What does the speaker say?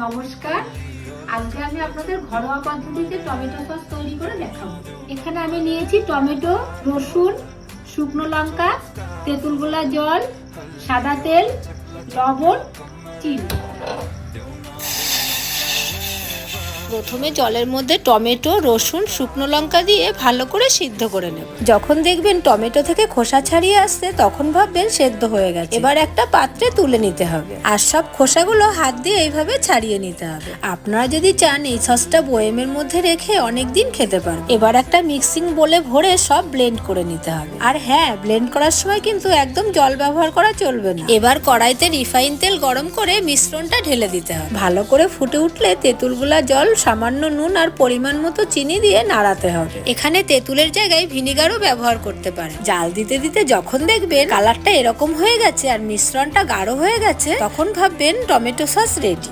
নমস্কার, আজকে আমি আপনাদের ঘরোয়া পদ্ধতিতে টমেটো সস তৈরি করে দেখাবো। এখানে আমি নিয়েছি টমেটো, রসুন, শুকনো লঙ্কা, তেঁতুল গোলা জল, সাদা তেল, লবণ, চিনি। প্রথমে জলের মধ্যে টমেটো, রসুন, শুকনো লঙ্কা দিয়ে ভালো করে সিদ্ধ করে নেব। যখন দেখবেন টমেটো থেকে খোসা ছাড়িয়ে আসছে তখন ভাববেন সেদ্ধ হয়ে গেছে। এবার একটা পাত্রে তুলে নিতে হবে আর সব খোসাগুলো হাত দিয়ে এইভাবে ছাড়িয়ে নিতে হবে। আপনারা যদি চান এই সসটা বয়েমের মধ্যে রেখে অনেকদিন খেতে পারবেন। এবার একটা মিক্সিং বোলে ভরে সব ব্লেন্ড করে নিতে হবে। আর হ্যাঁ, ব্লেন্ড করার সময় কিন্তু একদম জল ব্যবহার করা চলবে না। এবার কড়াইতে রিফাইন তেল গরম করে মিশ্রণটা ঢেলে দিতে হবে। ভালো করে ফুটে উঠলে তেঁতুল গোলা জল, সামান্য নুন আর পরিমাণ মতো চিনি দিয়ে নাড়াতে হবে। এখানে তেঁতুলের জায়গায় ভিনিগারও ব্যবহার করতে পারে। জাল দিতে দিতে যখন দেখবেন কালারটা এরকম হয়ে গেছে আর মিশ্রণটা গাঢ় হয়ে গেছে তখন ভাববেন টমেটো সস রেডি।